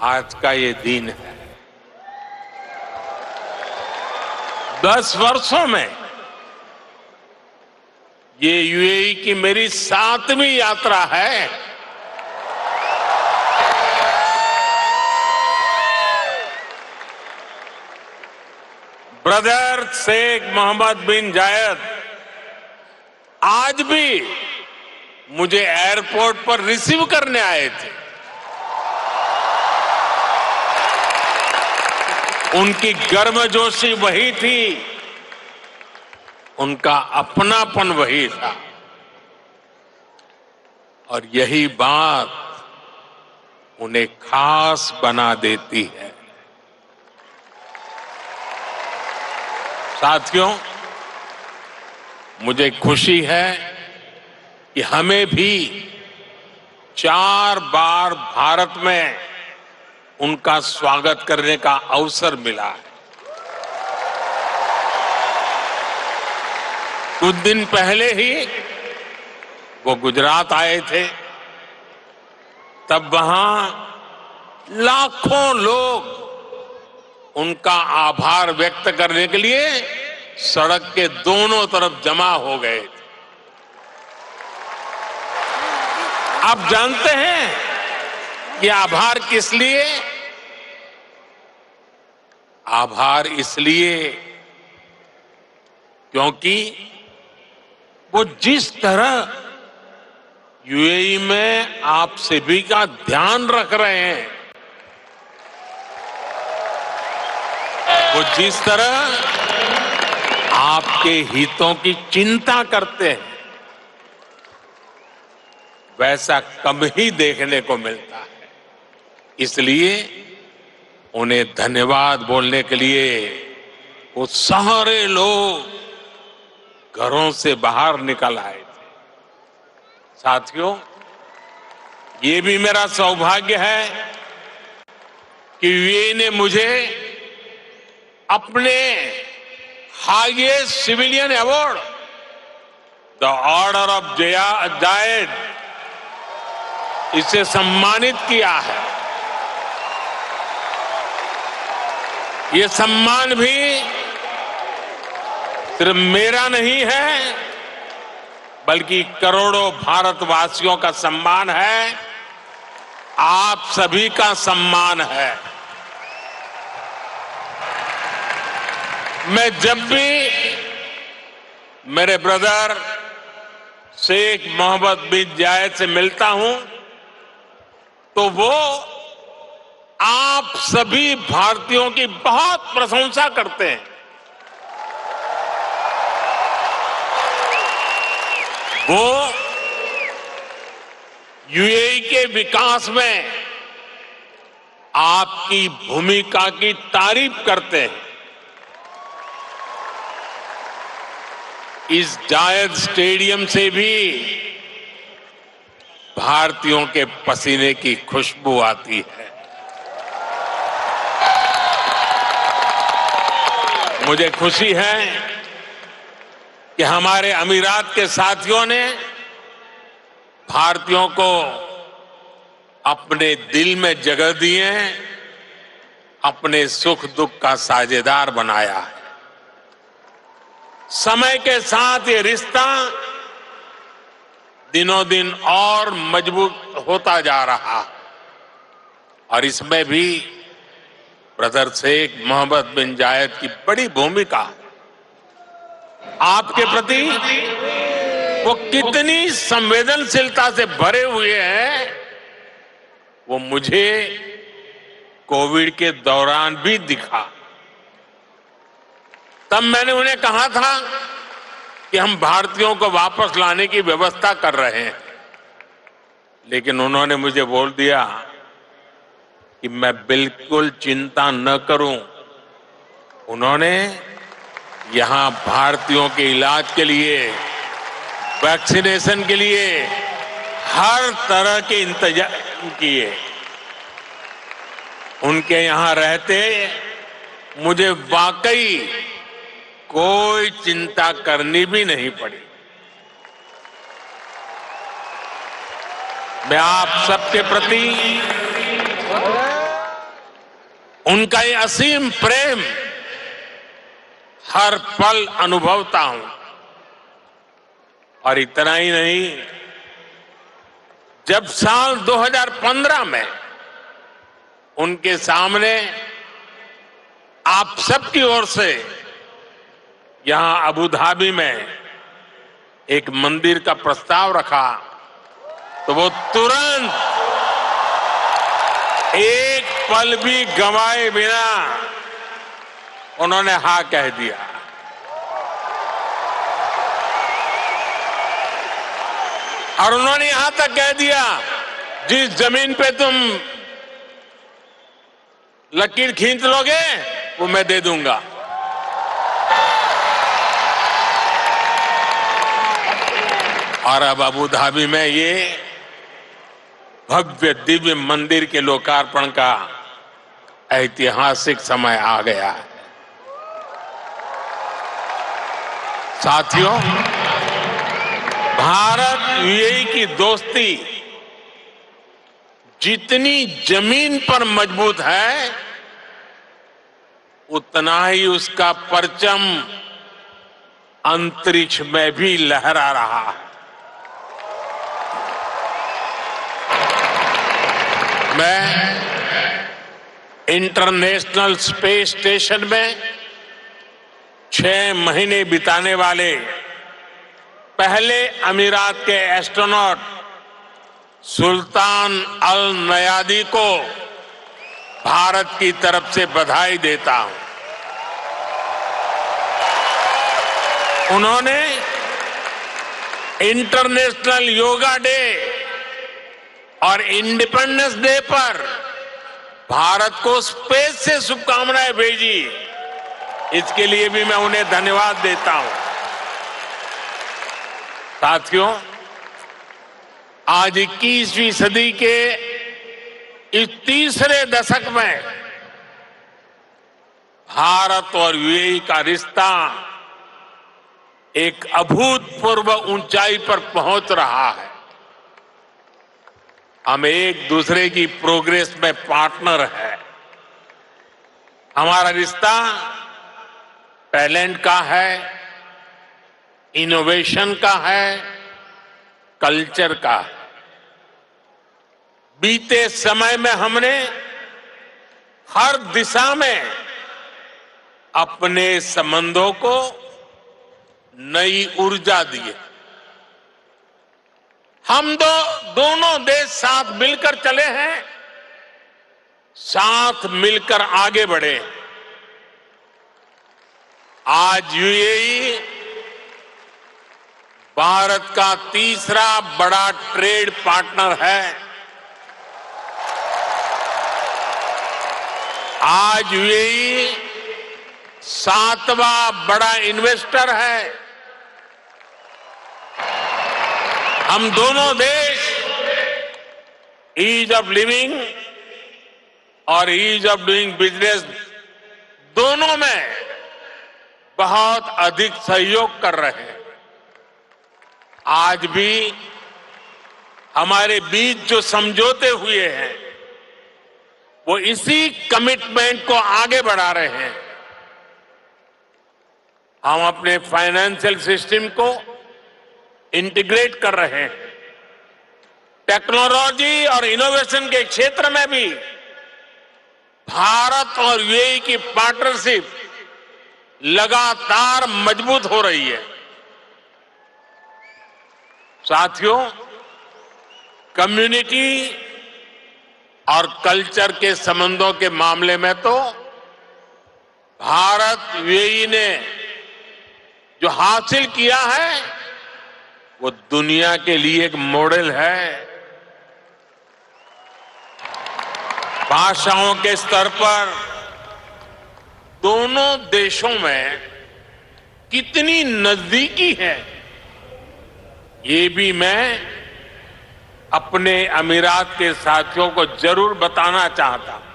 आज का ये दिन है। 10 वर्षों में ये यूएई की मेरी 7वीं यात्रा है। ब्रदर शेख मोहम्मद बिन जायद आज भी मुझे एयरपोर्ट पर रिसीव करने आए थे। उनकी गर्मजोशी वही थी, उनका अपनापन वही था, और यही बात उन्हें खास बना देती है। साथियों, मुझे खुशी है कि हमें भी 4 बार भारत में उनका स्वागत करने का अवसर मिला है। कुछ दिन पहले ही वो गुजरात आए थे, तब वहां लाखों लोग उनका आभार व्यक्त करने के लिए सड़क के दोनों तरफ जमा हो गए थे। आप जानते हैं ये आभार किस लिए? आभार इसलिए क्योंकि वो जिस तरह यूएई में आप सभी का ध्यान रख रहे हैं, वो जिस तरह आपके हितों की चिंता करते हैं, वैसा कम ही देखने को मिलता है। इसलिए उन्हें धन्यवाद बोलने के लिए वो सारे लोग घरों से बाहर निकल आए थे। साथियों, ये भी मेरा सौभाग्य है कि यूएई ने मुझे अपने highest civilian award the order of Zayed इसे सम्मानित किया है। ये सम्मान भी सिर्फ मेरा नहीं है, बल्कि करोड़ों भारतवासियों का सम्मान है, आप सभी का सम्मान है। मैं जब भी मेरे ब्रदर शेख मोहम्मद बिन जायद से मिलता हूं, तो वो आप सभी भारतीयों की बहुत प्रशंसा करते हैं। वो यूएई के विकास में आपकी भूमिका की तारीफ करते हैं। इस जायद स्टेडियम से भी भारतीयों के पसीने की खुशबू आती है। मुझे खुशी है कि हमारे अमीरात के साथियों ने भारतीयों को अपने दिल में जगह दी है, अपने सुख दुख का साझेदार बनाया है। समय के साथ ये रिश्ता दिनों दिन और मजबूत होता जा रहा, और इसमें भी ब्रदर शेख मोहम्मद बिन जायद की बड़ी भूमिका। आपके प्रति वो कितनी संवेदनशीलता से भरे हुए हैं, वो मुझे कोविड के दौरान भी दिखा। तब मैंने उन्हें कहा था कि हम भारतीयों को वापस लाने की व्यवस्था कर रहे हैं, लेकिन उन्होंने मुझे बोल दिया कि मैं बिल्कुल चिंता न करूं। उन्होंने यहां भारतीयों के इलाज के लिए, वैक्सीनेशन के लिए हर तरह के इंतजाम किए। उनके यहां रहते मुझे वाकई कोई चिंता करनी भी नहीं पड़ी। मैं आप सबके प्रति उनका ये असीम प्रेम हर पल अनुभवता हूं। और इतना ही नहीं, जब साल 2015 में उनके सामने आप सबकी ओर से यहां अबू धाबी में एक मंदिर का प्रस्ताव रखा, तो वो तुरंत एक पल भी गंवाए बिना उन्होंने हाँ कह दिया। और उन्होंने यहां तक कह दिया, जिस जमीन पे तुम लकीर खींच लोगे वो मैं दे दूंगा। और अब अबू धाबी में ये भव्य दिव्य मंदिर के लोकार्पण का ऐतिहासिक समय आ गया है। साथियों, भारत यूएई की दोस्ती जितनी जमीन पर मजबूत है, उतना ही उसका परचम अंतरिक्ष में भी लहरा रहा है। मैं इंटरनेशनल स्पेस स्टेशन में 6 महीने बिताने वाले पहले अमीरात के एस्ट्रोनॉट सुल्तान अल नयादी को भारत की तरफ से बधाई देता हूं। उन्होंने इंटरनेशनल योगा डे और इंडिपेंडेंस डे पर भारत को स्पेस से शुभकामनाएं भेजी। इसके लिए भी मैं उन्हें धन्यवाद देता हूं। साथियों, आज 21वीं सदी के इस तीसरे दशक में भारत और यूएई का रिश्ता एक अभूतपूर्व ऊंचाई पर पहुंच रहा है। हम एक दूसरे की प्रोग्रेस में पार्टनर है। हमारा रिश्ता टैलेंट का है, इनोवेशन का है, कल्चर का है। बीते समय में हमने हर दिशा में अपने संबंधों को नई ऊर्जा दी है। हम दोनों देश साथ मिलकर चले हैं, साथ मिलकर आगे बढ़े। आज यूएई भारत का तीसरा बड़ा ट्रेड पार्टनर है। आज यूएई 7वां बड़ा इन्वेस्टर है। हम दोनों देश ईज ऑफ लिविंग और ईज ऑफ डूइंग बिजनेस दोनों में बहुत अधिक सहयोग कर रहे हैं। आज भी हमारे बीच जो समझौते हुए हैं, वो इसी कमिटमेंट को आगे बढ़ा रहे हैं। हम अपने फाइनेंशियल सिस्टम को इंटीग्रेट कर रहे हैं। टेक्नोलॉजी और इनोवेशन के क्षेत्र में भी भारत और यूएई की पार्टनरशिप लगातार मजबूत हो रही है। साथियों, कम्युनिटी और कल्चर के संबंधों के मामले में तो भारत यूएई ने जो हासिल किया है, वो दुनिया के लिए एक मॉडल है। भाषाओं के स्तर पर दोनों देशों में कितनी नजदीकी है, ये भी मैं अपने अमीरात के साथियों को जरूर बताना चाहता हूं।